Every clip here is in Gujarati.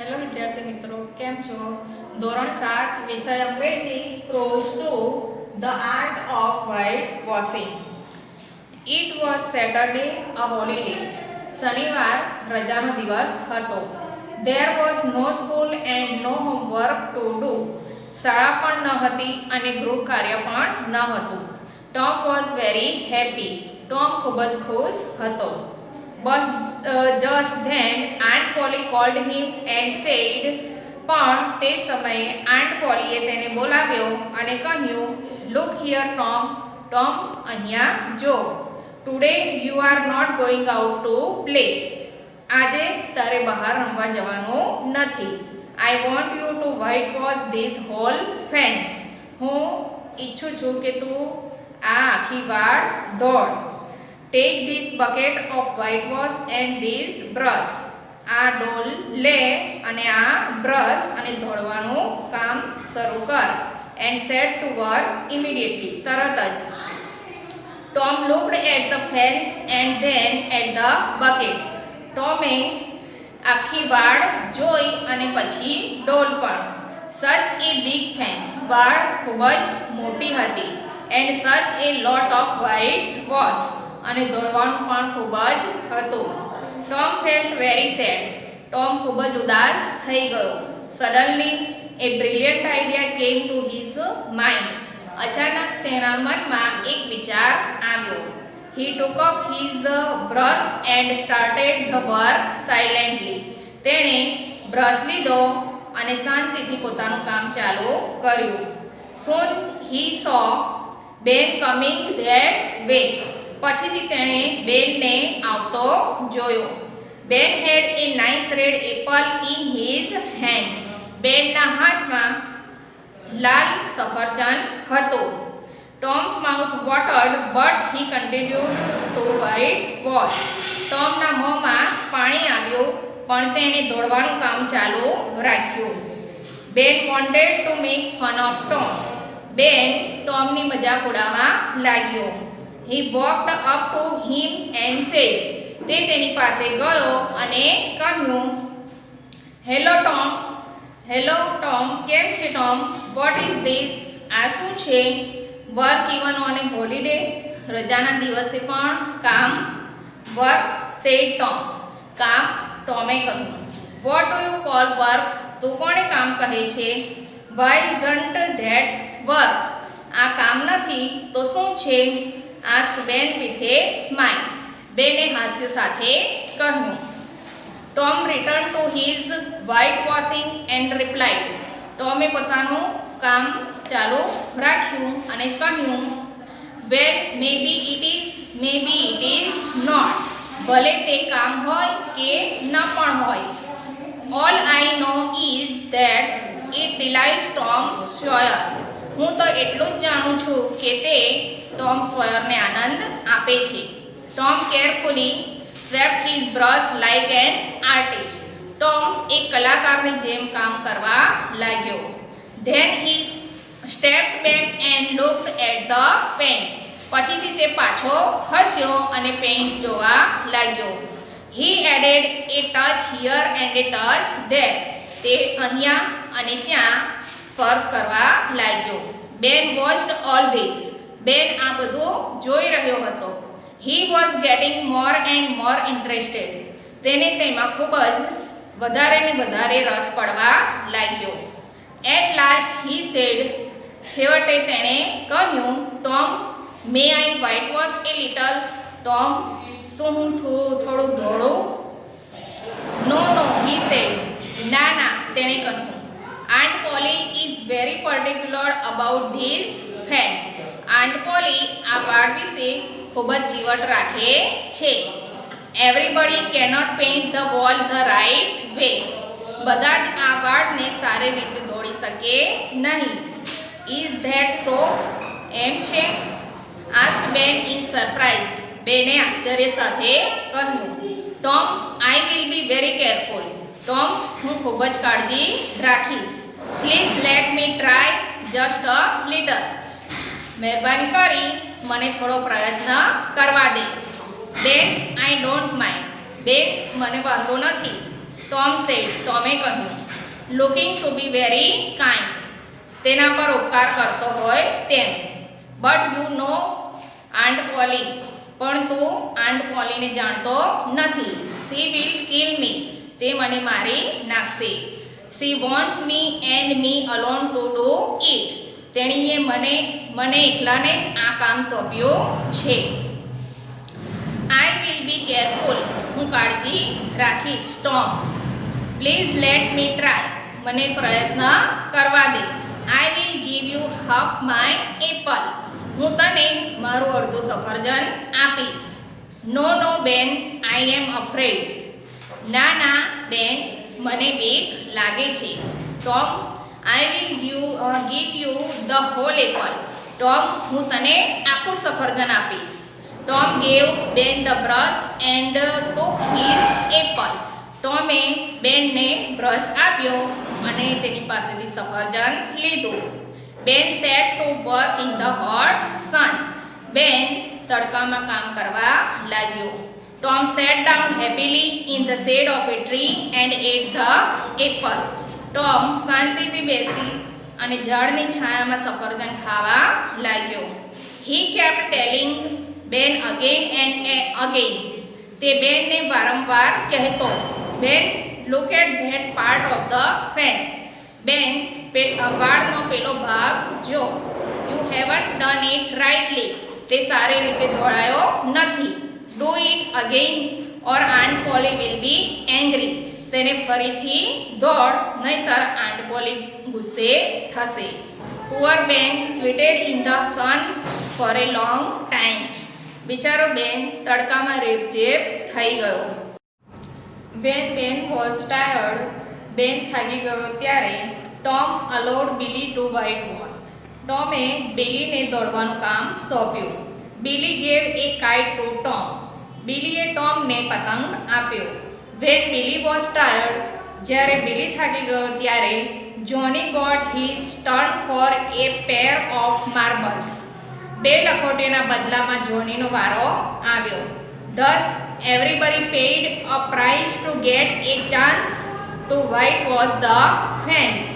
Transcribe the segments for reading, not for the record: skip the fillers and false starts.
હેલો વિદ્યાર્થી મિત્રો, કેમ છો? ધોરણ 7 વિષય અંગ્રેજી prose 2 the art of white washing. It was Saturday a holiday. શનિવાર રજાનો દિવસ હતો. There was no school and no homework to do. શાળા પણ ન હતી અને ગૃહ કાર્ય પણ ન હતું. Tom was very happy. Tom ખૂબ જ ખુશ હતો. But just then Aunt Polly called him and said, પણ તે સમયે આંટ પોલીએ તેને બોલાવ્યો અને કહ્યું, Look here Tom, ટોમ અહીંયા જો. Today you are not going out to play. આજે તારે બહાર રમવા જવાનું નથી. I want you to whitewash this whole fence. હું ઈચ્છું છું કે તું આ આખી વાડ ધોળ. Take this bucket of whitewash and this brush. આ ડોલ લે અને આ બ્રશ અને ધોળવાનું કામ શરૂ કર. And set to work immediately. તરત જ. Tom looked at the fence and then at the bucket. ટોમે આખી વાડ જોઈ અને પછી ડોલ પણ. Such a big fence. વાડ ખૂબ જ મોટી હતી. And such a lot of whitewash. અને ધોળવાનું પણ ખૂબ જ હતું. Tom felt very sad. Tom ખૂબ જ ઉદાસ થઈ ગયો. Suddenly a brilliant idea came to his mind. અચાનક તેના મનમાં એક વિચાર આવ્યો. He took up his brush and started the work silently. તેણે બ્રશ લીધો અને શાંતિથી પોતાનું કામ ચાલુ કર્યું. સોન હી સો બેન કમિંગ ધેટ વે. પછીથી તેણે બેનને આવતો જોયો. Ben had a nice red apple in his hand. બેનના હાથમાં લાલ સફરજન હતો. Tom's mouth watered but he continued to whitewash. ટોમના મોંમાં પાણી આવ્યું પણ તેણે ધોળવાનું કામ ચાલુ રાખ્યું. બેન wanted to make fun of Tom. બેન ટોમની મજાક ઉડાવવા લાગ્યો. He walked up to him and said, તે તેની પાસે ગયો અને કહ્યું, હેલો ટોમ. હેલો ટોમ, કેમ છે ટોમ? What is this? આ શું છે? Work even on a holiday. રજાના દિવસે પણ કામ. Work said Tom. કામ, ટોમે કહ્યું. What do you call work? તું કોણે કામ કહે છે? Why isn't that work? આ કામ નથી તો શું છે? asked Ben with a smile. બેને હાસ્ય સાથે કહ્યું. Tom returned to his whitewashing and replied. ટોમે પોતાનું કામ ચાલુ રાખ્યું અને કહ્યું, well maybe it is, maybe it is not. ભલે તે કામ હોય કે ન પણ હોય. All I know is that it delights Tom Sawyer. હું તો એટલું જ જાણું છું કે તે ટોમ સોયરને આનંદ આપે છે. Tom carefully swept his brush like an artist. Tom એક કલાકારની જેમ કામ કરવા લાગ્યો. Then he stepped back and looked at the paint. પછીથી તે પાછો ખસ્યો અને પેન્ટ જોવા લાગ્યો. He added a touch here and a touch there. તે અહીંયા અને ત્યાં સ્પર્શ કરવા લાગ્યો. બેન વોચડ ઓલ ધીસ. બેન આ બધું જોઈ રહ્યો હતો. He was gating more and more interested. તેને તેમાં ખૂબ જ વધારે ને વધારે રસ પડવા લાગ્યો. At last he said. છેવટે તેણે કહ્યું, Tom may I white wash a little? Tom, શું હું થોડું ધોળું? નો નો હી સેડ. ના ના, તેણે કહ્યું. Aunt Polly is very particular about this fence. Aunt Polly આ વાડ વિશે ખૂબ જ ચીવટ રાખે છે. Everybody cannot paint the wall the right way. બધા જ આ વાડને સારી રીતે ધોળી શકે નહીં. ઇઝ ધેટ સો? એમ છે? આસ્ક્ડ બેન ઇન સરપ્રાઇઝ. બેને આશ્ચર્ય સાથે કહ્યું. Tom I will be very careful. Tom, હું ખૂબ જ કાળજી રાખીશ. Please let me try just a little. મહેરબાની કરી મને થોડો પ્રયત્ન કરવા દે. બેન આઈ ડોન્ટ માઇન્ડ. બેન મને વાંધો નથી. ટોમ સેડ, ટોમે કહ્યું. Looking to be very kind, તેના પર ઉપકાર કરતો હોય તેમ. But you know aunt Polly, પણ તું આન્ટ પોલીને જાણતો નથી. સી વિલ કિલ મી, તે મને મારી નાખશે. C wants me and me alone to do it, તેણીએ મને એકલાને જ આ કામ સોંપ્યું છે. આઈ વિલ બી કેરફુલ, હું કાળજી રાખીશ. Tom, please let me try, મને પ્રયત્ન કરવા દે. I will give you half my apple, હું તને મારું અડધું સફરજન આપીશ. નો નો બેન, આઈ એમ અફ્રેડ, ના ના બેન, મને બીક લાગે છે. Tom, I will give you the whole apple, Tom, હું તને આખું સફરજન આપીશ. Tom gave Ben the brush and took his apple, ટોમે બેનને બ્રશ આપ્યો અને તેની પાસેથી સફરજન લીધું. Ben set to work in the hot sun, Ben તડકામાં કામ કરવા લાગ્યો. Tom sat down happily in the shade of a tree and ate the apple, Tom શાંતિથી બેસી અને ઝાડની છાયામાં સફરજન ખાવા લાગ્યો. He kept telling Ben again and again, તે બેનને વારંવાર કહેતો. Ben, look at that part of the fence, Ben વાળનો પેલો ભાગ જો. You haven't done it rightly, તે સારી રીતે ધોળાયો નથી. Do it again or aunt Polly will be angry, તેને ફરીથી દોડ, નહીતર આન્ટ પોલી ગુસ્સે થશે. Poor Ben sweated in the sun for a long time, બિચારો બેન તડકામાં રેપઝેપ થઈ ગયો. વેન બેન વોઝ ટાયર્ડ, બેન થાકી ગયો ત્યારે ટોમ અલોડ બિલી ટુ વ્હાઇટ વોશ, ટોમે બિલીને દોડવાનું કામ સોંપ્યું. બિલી ગેવ એ કાઇટ ટુ ટોમ, બિલીએ ટોમને પતંગ આપ્યો. વેન બિલી વોઝ ટાયર્ડ, જ્યારે બિલી થાકી ગયો ત્યારે Johnny got his turn for a pair of marbles, બે લખોટીના બદલામાં જોનીનો વારો આવ્યો. Thus everybody paid a price to get a chance to whitewash the fence,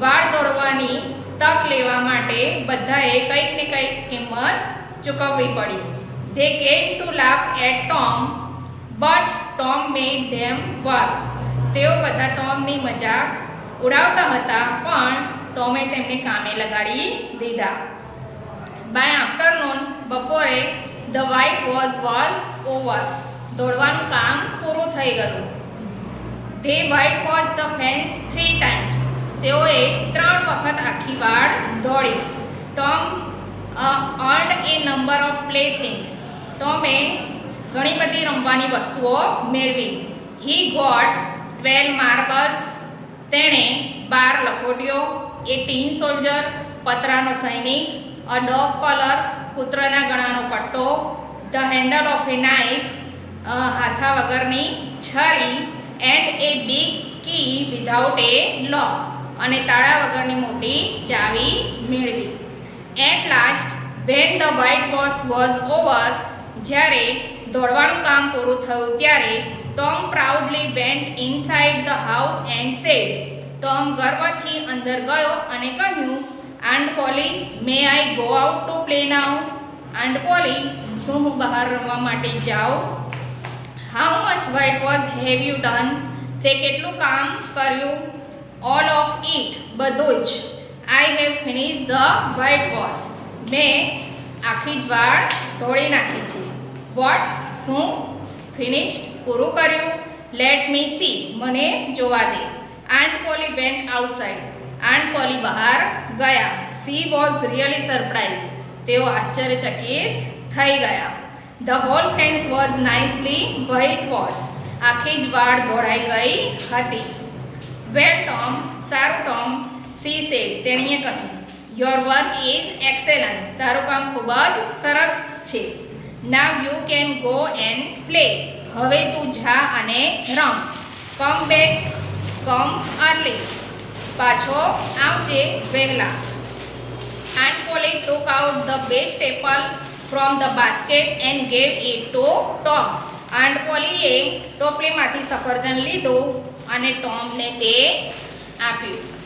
વાળ દોડવાની તક લેવા માટે બધાએ કંઈક ને કંઈક કિંમત ચૂકવવી પડી. They came to laugh at Tom but Tom made them work, તેઓ બધા ટોમની મજાક ઉડાવતા હતા પણ ટોમે તેમને કામે લગાડી દીધા. બાય આફ્ટરનૂન, બપોરે the whitewash was over, દોડવાનું કામ પૂરું થઈ ગયું. They whitewash the fence 3 times, તેઓએ 3 વખત આખી વાડ દોડી. Tom earned a number of play things, ટોમે ઘણી બધી રમવાની વસ્તુઓ મેળવી. હી ગોટ 12 માર્બલ્સ, તેણે 12 લખોટીઓ, એ ટીન સોલ્જર, પતરાનો સૈનિક, અ ડોગ કલર, કૂતરાના ગળાનો પટ્ટો, the handle of a knife, હાથા વગરની છરી, and a big key without a lock, અને તાળા વગરની મોટી ચાવી મેળવી. At last when the whitewash was over, જ્યારે દોડવાનું કામ પૂરું થયું ત્યારે Tom proudly went inside the house and said, Tom ગર્વથી અંદર ગયો અને કહ્યું, Aunt Polly, may I go out to play now, Aunt Polly, શું હું બહાર રમવા માટે જાઉં? How much white wash have you done, તે કેટલું કામ કર્યું? ઓલ ઓફ ઇટ, બધું જ. I have finish the white wash, મેં આખી જ વાળ ધોળી નાખી છે. વોટ, શું? ફિનિશ, પૂરું કર્યું. લેટ મી સી, મને જોવા દે. Aunt Polly went outside, Aunt Polly બહાર ગયા. સી વોઝ રિયલી સરપ્રાઇઝ, તેઓ આશ્ચર્યચકિત થઈ ગયા. The whole fence was nicely white wash, આખી જ વાળ ધોળાઈ ગઈ હતી. વેલ ટોમ, સારું ટોમ, સી સેડ, તેણીએ કહ્યું. યોર વર્ક ઇઝ એક્સેલન્ટ, તારું કામ ખૂબ જ સરસ છે. Now you can go and play, હવે તું જા અને રમ. કમ બેક, કમ અર્લી, પાછો આવજે વહેલા. Aunt Polly took out the best apple from the basket and gave it to Tom, and પોલીએ ટોપલીમાંથી સફરજન લીધું અને ટોમને તે આપ્યું.